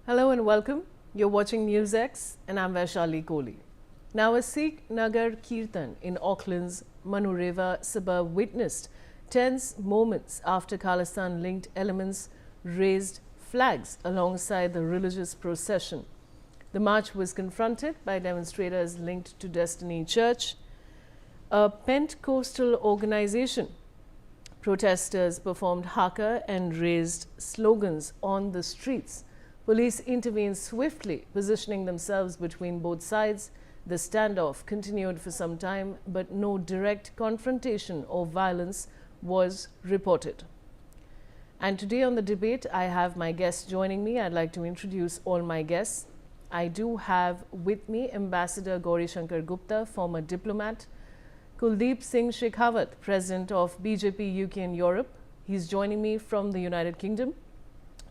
Hello and welcome. You're watching NewsX and I'm Vaishali Kohli. Now, a Sikh Nagar Kirtan in Auckland's Manureva suburb witnessed tense moments after Khalistan-linked elements raised flags alongside the religious procession. The march was confronted by demonstrators linked to Destiny Church, a Pentecostal organization. Protesters performed haka and raised slogans on the streets. Police intervened swiftly, positioning themselves between both sides. The standoff continued for some time, but no direct confrontation or violence was reported. And today on the debate, I have my guests joining me. I'd like to introduce all my guests. I do have with me Ambassador Gauri Shankar Gupta, former diplomat, Kuldeep Singh Shekhawat, President of BJP UK and Europe. He's joining me from the United Kingdom.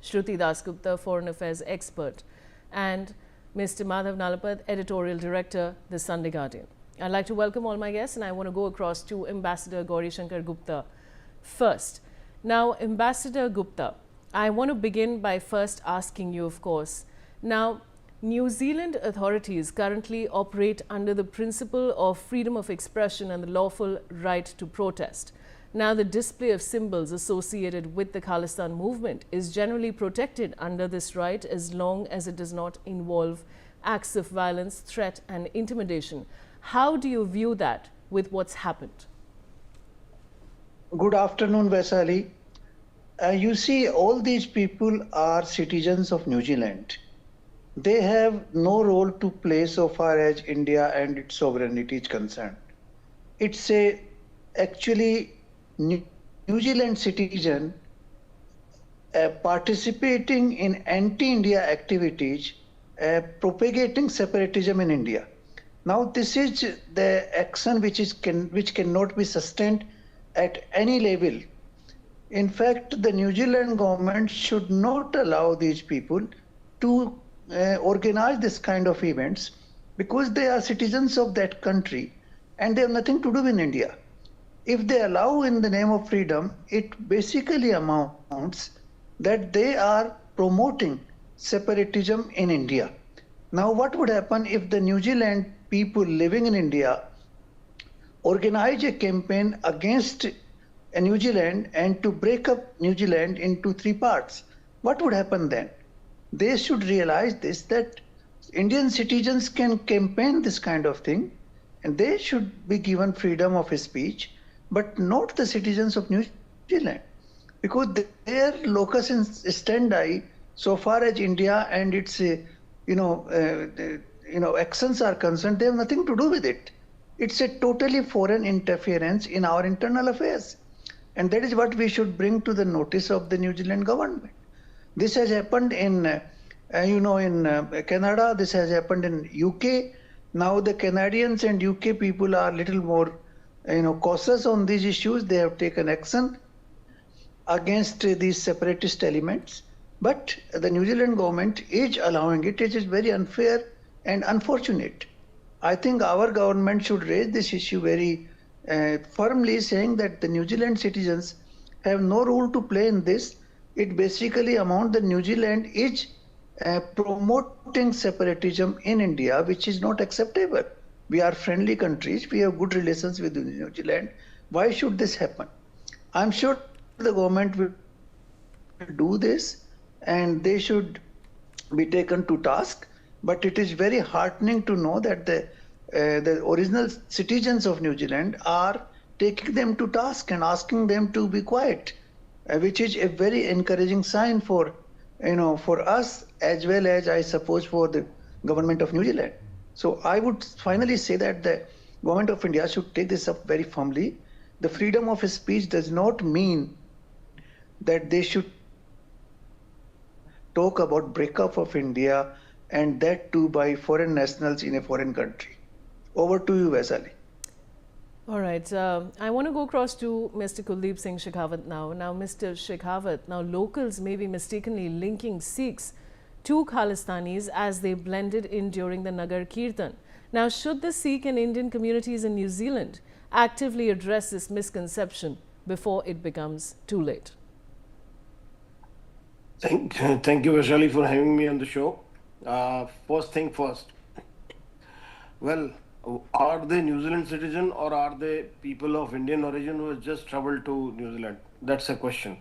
Shruti Dasgupta, Foreign Affairs expert, and Mr. Madhav Nalapad, Editorial Director, The Sunday Guardian. I'd like to welcome all my guests, and I want to go across to Ambassador Gauri Shankar Gupta first. Now, Ambassador Gupta, I want to begin by first asking you, of course, now, New Zealand authorities currently operate under the principle of freedom of expression and the lawful right to protest. Now, the display of symbols associated with the Khalistan movement is generally protected under this right as long as it does not involve acts of violence, threat and intimidation. How do you view that with what's happened? Good afternoon, Vaishali. You see, all these people are citizens of New Zealand. They have no role to play so far as India and its sovereignty is concerned. It's actually New Zealand citizen participating in anti-India activities, propagating separatism in India. Now, this is the action which cannot be sustained at any level. In fact, the New Zealand government should not allow these people to organize this kind of events because they are citizens of that country and they have nothing to do in India. If they allow in the name of freedom, it basically amounts that they are promoting separatism in India. Now, what would happen if the New Zealand people living in India organize a campaign against New Zealand and to break up New Zealand into three parts? What would happen then? They should realize this, that Indian citizens can campaign this kind of thing and they should be given freedom of speech, but not the citizens of New Zealand, because their locus standi, so far as India and its actions are concerned, they have nothing to do with it. It's a totally foreign interference in our internal affairs, and that is what we should bring to the notice of the New Zealand government. This has happened in Canada. This has happened in UK. Now the Canadians and UK people are little more cautious on these issues. They have taken action against these separatist elements, but the New Zealand government is allowing it. It is very unfair and unfortunate. I think our government should raise this issue very firmly, saying that the New Zealand citizens have no role to play in this. It basically amounts that New Zealand is promoting separatism in India, which is not acceptable. We are friendly countries. We have good relations with New Zealand. Why should this happen? I'm sure the government will do this and they should be taken to task. But it is very heartening to know that the original citizens of New Zealand are taking them to task and asking them to be quiet, which is a very encouraging sign for us as well as, I suppose, for the government of New Zealand. So I would finally say that the government of India should take this up very firmly. The freedom of speech does not mean that they should talk about breakup of India, and that too by foreign nationals in a foreign country. Over to you, Vaishali. All right. I want to go across to Mr. Kuldeep Singh Shekhawat now. Now, Mr. Shekhawat, now locals may be mistakenly linking Sikhs to Khalistanis as they blended in during the Nagar Kirtan. Now, should the Sikh and Indian communities in New Zealand actively address this misconception before it becomes too late? Thank you, Vaishali, for having me on the show. First thing first. Well, are they New Zealand citizen or are they people of Indian origin who has just traveled to New Zealand? That's a question.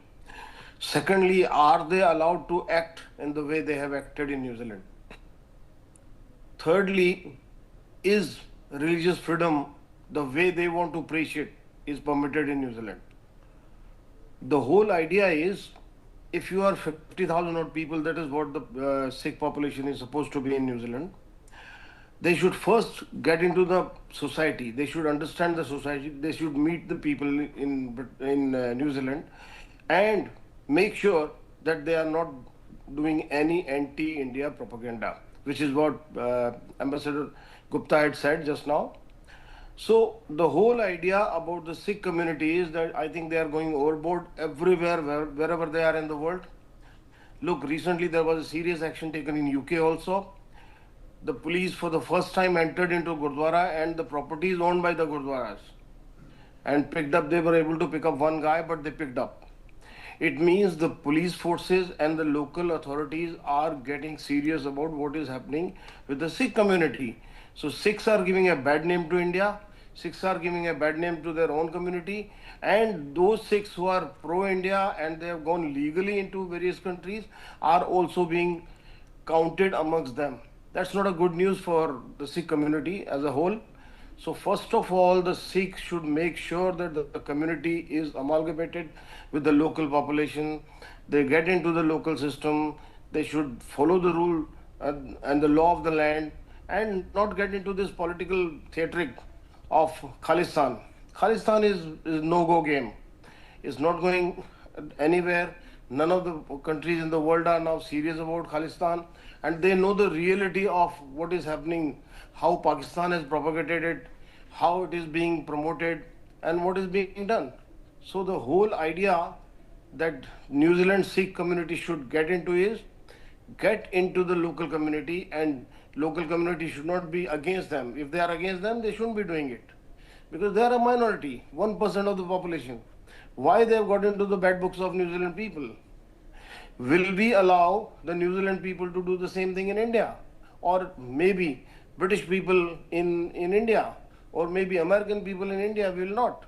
Secondly, are they allowed to act in the way they have acted in New Zealand? Thirdly, is religious freedom the way they want to preach it is permitted in New Zealand? The whole idea is if you are 50,000 odd people, that is what the Sikh population is supposed to be in New Zealand. They should first get into the society. They should understand the society. They should meet the people in New Zealand, and make sure that they are not doing any anti-India propaganda, which is what Ambassador Gupta had said just now. So the whole idea about the Sikh community is that I think they are going overboard everywhere, wherever they are in the world. Look, recently there was a serious action taken in UK also. The police for the first time entered into Gurdwara and the properties owned by the Gurdwaras and picked up, they were able to pick up one guy, but they picked up. It means the police forces and the local authorities are getting serious about what is happening with the Sikh community. So Sikhs are giving a bad name to India, Sikhs are giving a bad name to their own community, and those Sikhs who are pro-India and they have gone legally into various countries are also being counted amongst them. That's not a good news for the Sikh community as a whole. So first of all, the Sikhs should make sure that the community is amalgamated with the local population. They get into the local system. They should follow the rule and the law of the land and not get into this political theatric of Khalistan. Khalistan is no-go game. It's not going anywhere. None of the countries in the world are now serious about Khalistan, and they know the reality of what is happening, how Pakistan has propagated it, how it is being promoted, and what is being done. So the whole idea that New Zealand Sikh community should get into is get into the local community, and local community should not be against them. If they are against them, they shouldn't be doing it because they are a minority, 1% of the population. Why they have got into the bad books of New Zealand people? Will we allow the New Zealand people to do the same thing in India? Or maybe British people in India? Or maybe American people in India will not?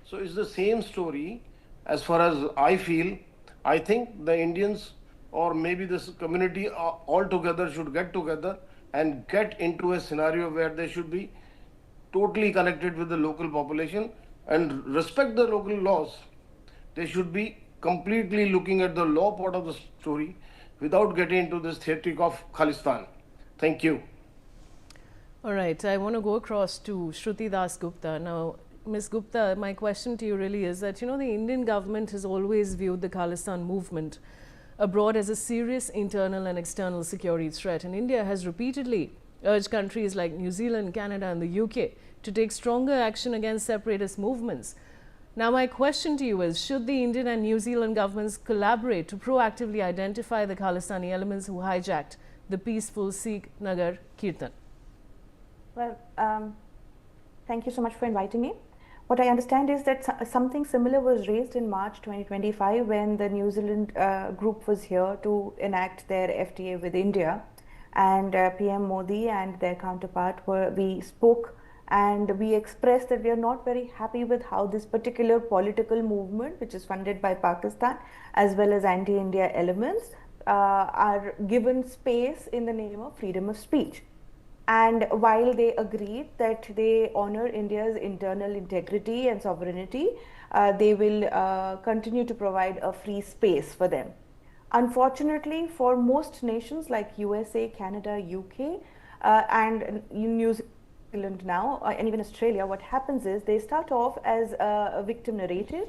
So it's the same story as far as I feel. I think the Indians or maybe this community all together should get together and get into a scenario where they should be totally connected with the local population and respect the local laws. They should be completely looking at the law part of the story without getting into this theatric of Khalistan. Thank you. All right, I want to go across to Shruti Das Gupta. Now, Ms. Gupta, my question to you really is that, the Indian government has always viewed the Khalistan movement abroad as a serious internal and external security threat. And India has repeatedly urged countries like New Zealand, Canada and the UK to take stronger action against separatist movements. Now, my question to you is, should the Indian and New Zealand governments collaborate to proactively identify the Khalistani elements who hijacked the peaceful Sikh Nagar Kirtan? Well, thank you so much for inviting me. What I understand is that something similar was raised in March 2025 when the New Zealand group was here to enact their FTA with India, and PM Modi and their counterpart we spoke and we expressed that we are not very happy with how this particular political movement, which is funded by Pakistan as well as anti-India elements, are given space in the name of freedom of speech. And while they agreed that they honor India's internal integrity and sovereignty, they will continue to provide a free space for them. Unfortunately, for most nations like USA, Canada, UK, and New Zealand now, and even Australia, what happens is they start off as a victim narrative,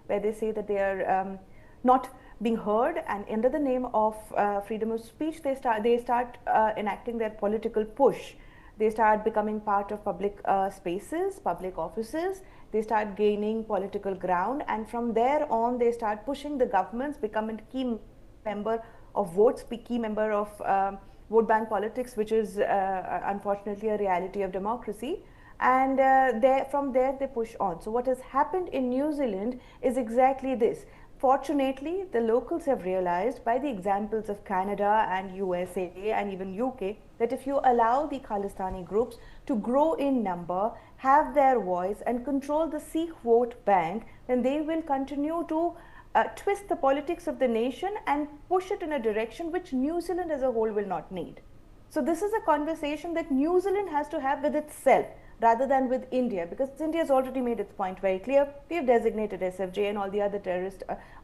where they say that they are not being heard, and under the name of freedom of speech, they start enacting their political push. They start becoming part of public spaces, public offices. They start gaining political ground, and from there on, they start pushing the governments, become a key member of votes, key member of vote bank politics, which is unfortunately a reality of democracy. And from there they push on. So what has happened in New Zealand is exactly this. fortunately, the locals have realized by the examples of Canada and USA and even UK that if you allow the Khalistani groups to grow in number, have their voice and control the Sikh vote bank, then they will continue to twist the politics of the nation and push it in a direction which New Zealand as a whole will not need. So this is a conversation that New Zealand has to have with itself rather than with India, because India has already made its point very clear. We have designated SFJ and all the other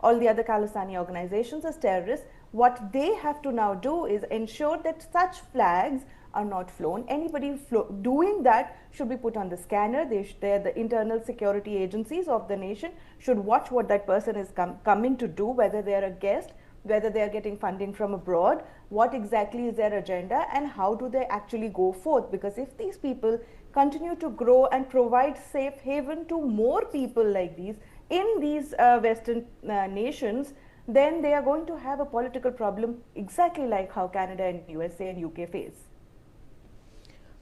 all the other Khalistani organizations as terrorists. What they have to now do is ensure that such flags are not flown. Anybody doing that should be put on the scanner. The internal security agencies of the nation should watch what that person is coming to do, whether they are a guest, whether they are getting funding from abroad, what exactly is their agenda, and how do they actually go forth. Because if these people continue to grow and provide safe haven to more people like these in these Western nations, then they are going to have a political problem exactly like how Canada and USA and UK face.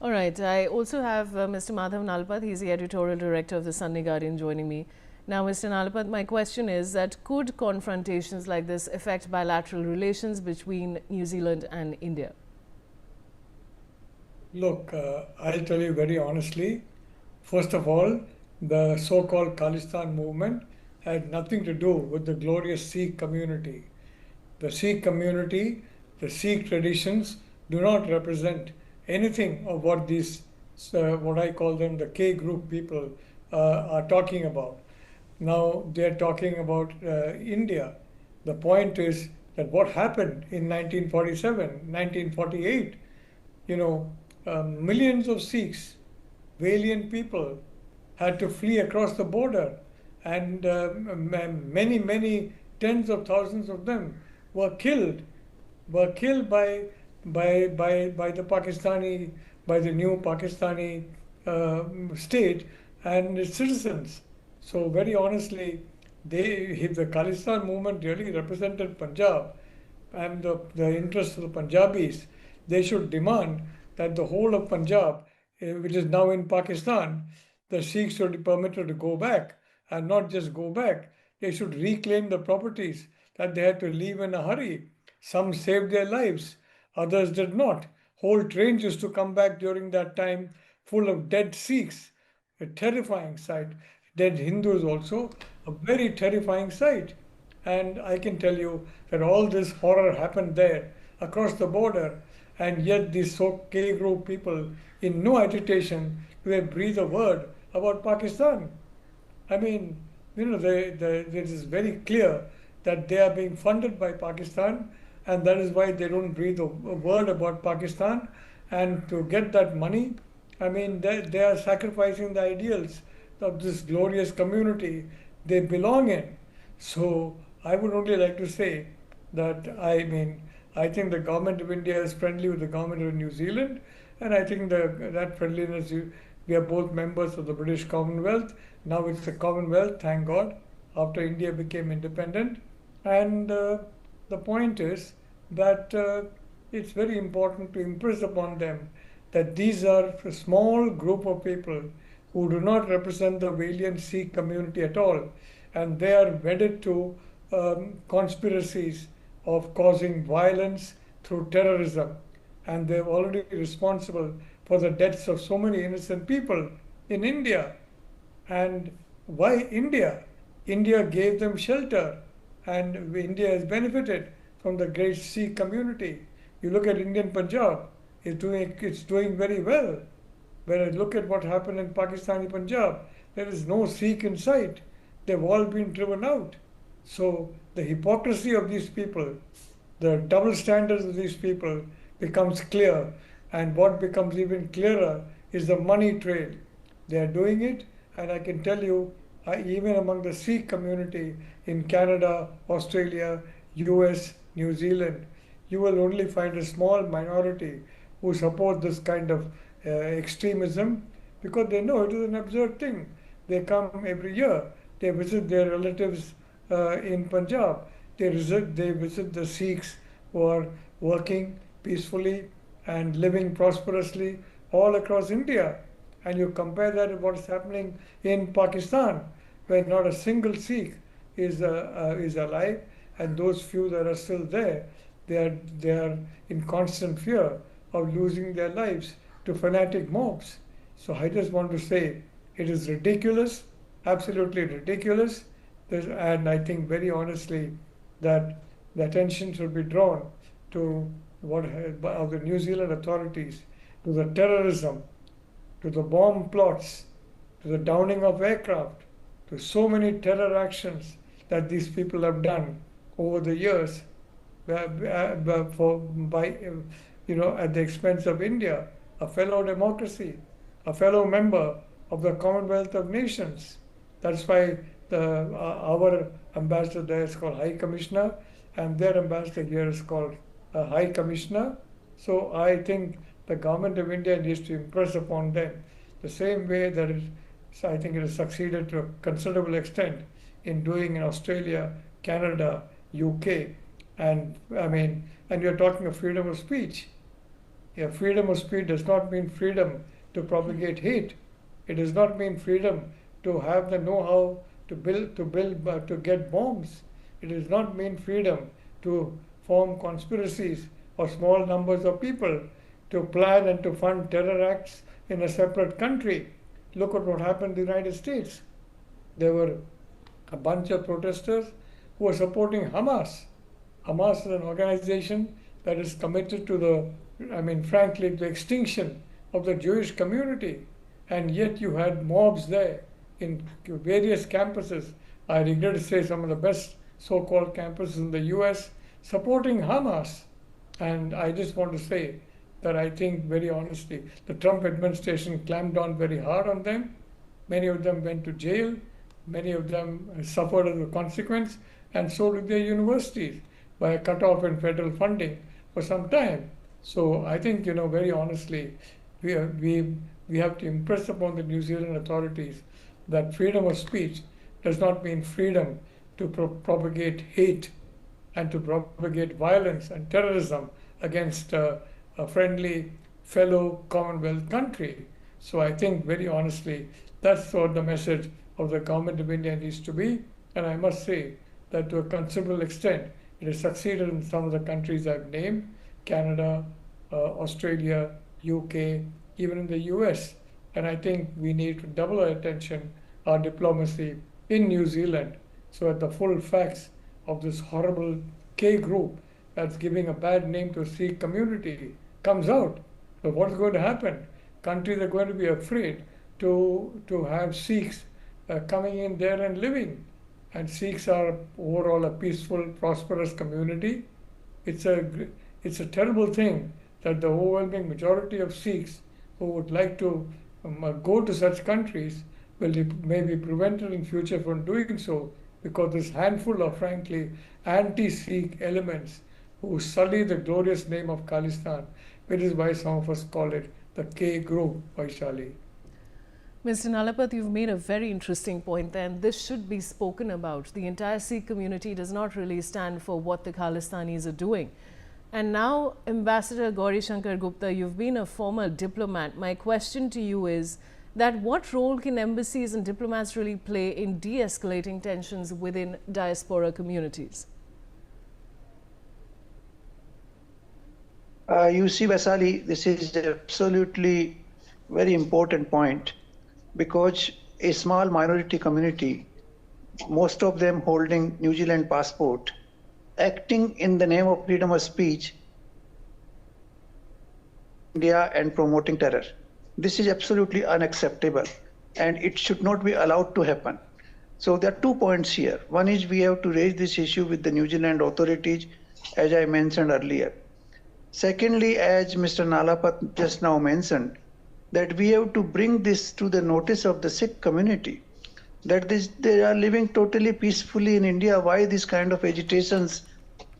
All right. I also have Mr. Madhav Nalpat. He's the editorial director of the Sunday Guardian joining me. Now, Mr. Nalpat, my question is that could confrontations like this affect bilateral relations between New Zealand and India? Look, I'll tell you very honestly, first of all, the so-called Khalistan movement had nothing to do with the glorious Sikh community. The Sikh community, the Sikh traditions do not represent anything of what these, what I call them, the K group people are talking about. Now they're talking about India. The point is that what happened in 1947, 1948, millions of Sikhs, valiant people, had to flee across the border, and many tens of thousands of them were killed by the Pakistani, by the new Pakistani state and its citizens. So very honestly, if the Khalistan movement really represented Punjab and the interests of the Punjabis, they should demand that the whole of Punjab, which is now in Pakistan, the Sikhs should be permitted to go back, and not just go back. They should reclaim the properties that they had to leave in a hurry. Some saved their lives, others did not. Whole trains used to come back during that time full of dead Sikhs, a terrifying sight. Dead Hindus also, a very terrifying sight. And I can tell you that all this horror happened there across the border, and yet these K group people, in no agitation, do they breathe a word about Pakistan. I mean, it is very clear that they are being funded by Pakistan, and that is why they don't breathe a word about Pakistan. And to get that money, I mean, they are sacrificing the ideals of this glorious community they belong in. So I would only like to say that, I think the government of India is friendly with the government of New Zealand, and I think that friendliness, we are both members of the British Commonwealth. Now it's a Commonwealth, thank God, after India became independent. And the point is that it's very important to impress upon them that these are a small group of people who do not represent the valiant Sikh community at all, and they are wedded to conspiracies of causing violence through terrorism, and they're already responsible for the deaths of so many innocent people in India. And why India? India gave them shelter, and India has benefited from the great Sikh community. You look at Indian Punjab, it's doing very well. Whereas look at what happened in Pakistani Punjab. There is no Sikh in sight. They've all been driven out. So the hypocrisy of these people, the double standards of these people becomes clear. And what becomes even clearer is the money trail. They are doing it, and I can tell you, even among the Sikh community in Canada, Australia, US, New Zealand, you will only find a small minority who support this kind of extremism, because they know it is an absurd thing. They come every year, they visit their relatives in Punjab, they visit the Sikhs who are working peacefully and living prosperously all across India. And you compare that with what is happening in Pakistan, where not a single Sikh is alive, and those few that are still there, they are in constant fear of losing their lives to fanatic mobs. So I just want to say it is ridiculous, absolutely ridiculous. And I think very honestly that the attention should be drawn to what of the New Zealand authorities, to the terrorism, to the bomb plots, to the downing of aircraft, to so many terror actions that these people have done over the years, at the expense of India, a fellow democracy, a fellow member of the Commonwealth of Nations. That's why our ambassador there is called High Commissioner, and their ambassador here is called High Commissioner. So I think the government of India needs to impress upon them the same way that I think it has succeeded to a considerable extent in doing in Australia, Canada, UK, and you're talking of freedom of speech. Yeah, freedom of speech does not mean freedom to propagate hate. It does not mean freedom to have the know-how to get bombs. It does not mean freedom to form conspiracies or small numbers of people to plan and to fund terror acts in a separate country. Look at what happened in the United States. There were a bunch of protesters who were supporting Hamas. Hamas is an organization that is committed to frankly, the extinction of the Jewish community. And yet you had mobs there in various campuses. I regret to say some of the best so-called campuses in the US supporting Hamas. And I just want to say that I think very honestly, the Trump administration clamped down very hard on them. Many of them went to jail. Many of them suffered as a consequence, and so did their universities by a cutoff in federal funding for some time. So I think, very honestly, we have to impress upon the New Zealand authorities that freedom of speech does not mean freedom to propagate hate and to propagate violence and terrorism against a friendly fellow Commonwealth country. So I think very honestly, that's what the message of the government of India needs to be. And I must say that to a considerable extent, it has succeeded in some of the countries I've named, Canada, Australia, UK, even in the US. And I think we need to double our attention, our diplomacy in New Zealand, so that the full facts of this horrible K group that's giving a bad name to the Sikh community comes out. So what's going to happen? Countries are going to be afraid to have Sikhs coming in there and living. And Sikhs are overall a peaceful, prosperous community. It's a terrible thing that the overwhelming majority of Sikhs who would like to go to such countries may be prevented in future from doing so because this handful of frankly anti-Sikh elements who sully the glorious name of Khalistan, which is why some of us call it the K group, Vaishali. Mr. Nalapat, you've made a very interesting point there, and this should be spoken about. The entire Sikh community does not really stand for what the Khalistanis are doing. And now, Ambassador Gauri Shankar Gupta, you've been a former diplomat. My question to you is that what role can embassies and diplomats really play in de-escalating tensions within diaspora communities? You see, Vaishali, this is absolutely very important point, because a small minority community, most of them holding New Zealand passport, acting in the name of freedom of speech, India and promoting terror. This is absolutely unacceptable, and it should not be allowed to happen. So there are 2 points here. One is we have to raise this issue with the New Zealand authorities, as I mentioned earlier. Secondly, as Mr. Nalapat just now mentioned, that we have to bring this to the notice of the Sikh community, that they are living totally peacefully in India. Why this kind of agitations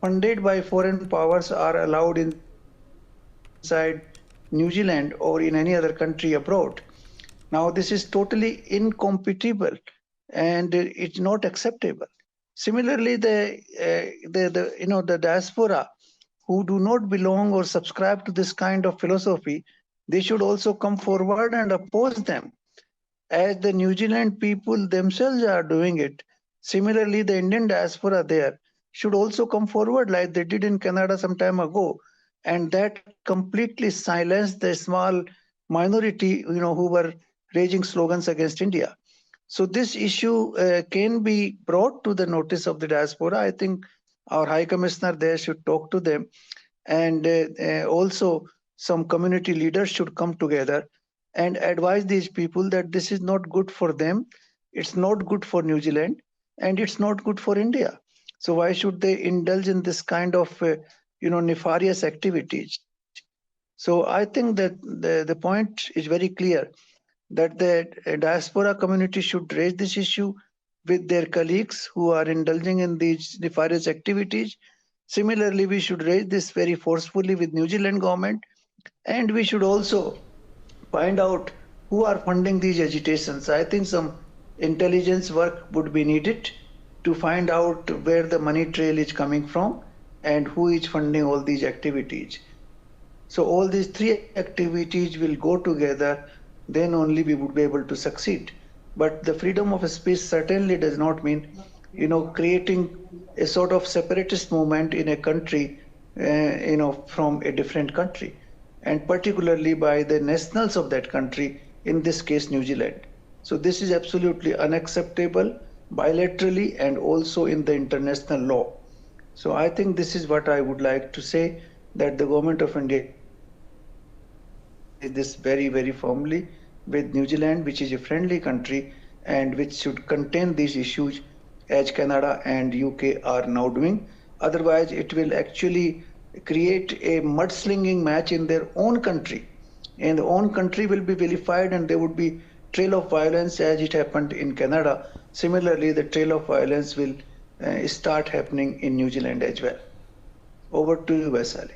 funded by foreign powers are allowed inside New Zealand or in any other country abroad? Now, this is totally incompatible and it's not acceptable. Similarly, the diaspora who do not belong or subscribe to this kind of philosophy, they should also come forward and oppose them, as the New Zealand people themselves are doing it Similarly, the Indian diaspora there should also come forward like they did in Canada some time ago, and that completely silenced the small minority, who were raising slogans against India. So this issue can be brought to the notice of the diaspora. I think our High Commissioner there should talk to them, and also some community leaders should come together and advise these people that this is not good for them, it's not good for New Zealand, and it's not good for India. So why should they indulge in this kind of nefarious activities? So I think that the point is very clear that the diaspora community should raise this issue with their colleagues who are indulging in these nefarious activities. Similarly, we should raise this very forcefully with New Zealand government, and we should also find out who are funding these agitations. I think some intelligence work would be needed to find out where the money trail is coming from and who is funding all these activities. So all these three activities will go together, then only we would be able to succeed. But the freedom of speech certainly does not mean, creating a sort of separatist movement in a country, from a different country, and particularly by the nationals of that country, in this case, New Zealand. So this is absolutely unacceptable bilaterally and also in the international law. So I think this is what I would like to say, that the government of India this very, very firmly with New Zealand, which is a friendly country and which should contain these issues as Canada and UK are now doing. Otherwise, it will actually create a mudslinging match in their own country. And the own country will be vilified and there would be trail of violence as it happened in Canada. Similarly, the trail of violence will start happening in New Zealand as well. Over to you, Vaisali.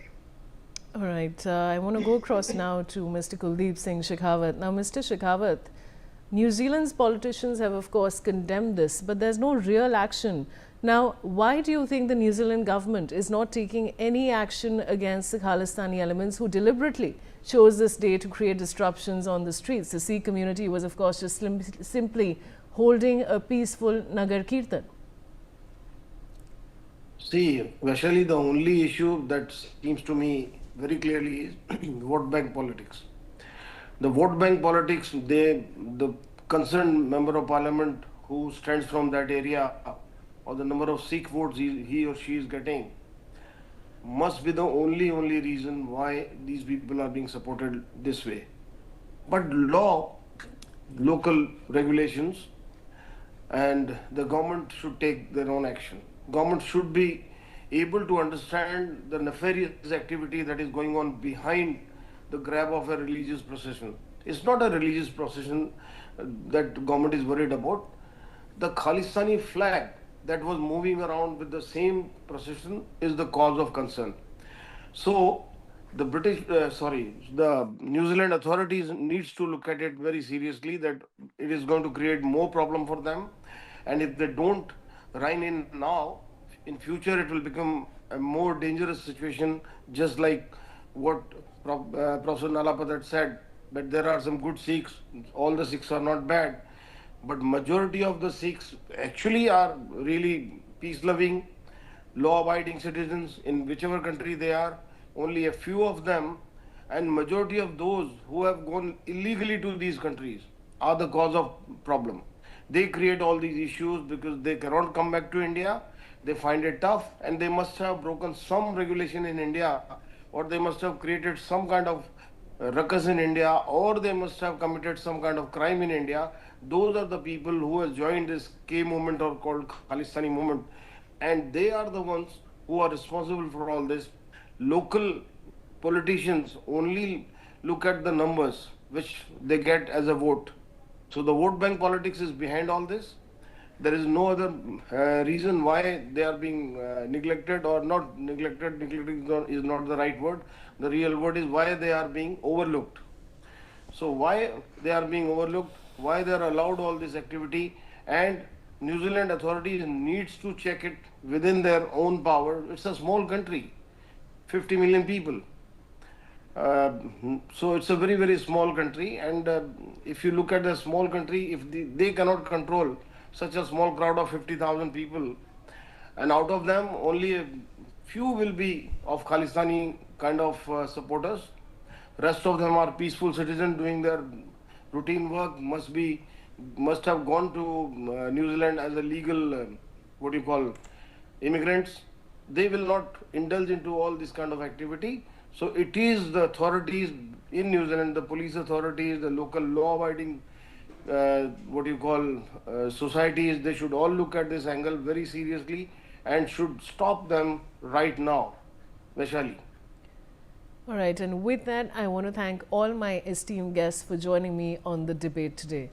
All right, I want to go across now to Mr. Kuldeep Singh Shekhawat. Now, Mr. Shekhawat, New Zealand's politicians have, of course, condemned this, but there's no real action. Now, why do you think the New Zealand government is not taking any action against the Khalistani elements who deliberately chose this day to create disruptions on the streets? The Sikh community was, of course, just simply holding a peaceful Nagar Kirtan. See, actually the only issue that seems to me very clearly is vote bank politics. The vote bank politics, the concerned member of parliament who stands from that area, or the number of Sikh votes he or she is getting, must be the only reason why these people are being supported this way. But law, local regulations, and the government should take their own action. Government should be able to understand the nefarious activity that is going on behind the grab of a religious procession. It's not a religious procession that government is worried about. The Khalistani flag that was moving around with the same procession is the cause of concern. So the the New Zealand authorities needs to look at it very seriously, that it is going to create more problem for them, and if they don't rein in now, in future it will become a more dangerous situation, just like what Professor Nalapat said, that there are some good Sikhs, all the Sikhs are not bad, but majority of the Sikhs actually are really peace-loving, law-abiding citizens in whichever country they are. Only a few of them, and majority of those who have gone illegally to these countries, are the cause of problem. They create all these issues because they cannot come back to India. They find it tough, and they must have broken some regulation in India, or they must have created some kind of ruckus in India, or they must have committed some kind of crime in India. Those are the people who have joined this K movement, or called Khalistani movement, and they are the ones who are responsible for all this. Local politicians only look at the numbers which they get as a vote. So the vote bank politics is behind all this. There is no other reason why they are being neglected, or not neglected. Neglected is not the right word. The real word is why they are being overlooked. So why they are being overlooked, why they are allowed all this activity, and New Zealand authorities needs to check it within their own power. It's a small country, 50 million people. So it's a very small country, and if you look at the small country, if they cannot control such a small crowd of 50,000 people, and out of them only a few will be of Khalistani kind of supporters. Rest of them are peaceful citizens doing their routine work, must have gone to New Zealand as a legal what do you call immigrants. They will not indulge into all this kind of activity. So it is the authorities in New Zealand, the police authorities, the local law-abiding societies, they should all look at this angle very seriously and should stop them right now. Vaishali. All right, and with that, I want to thank all my esteemed guests for joining me on the debate today.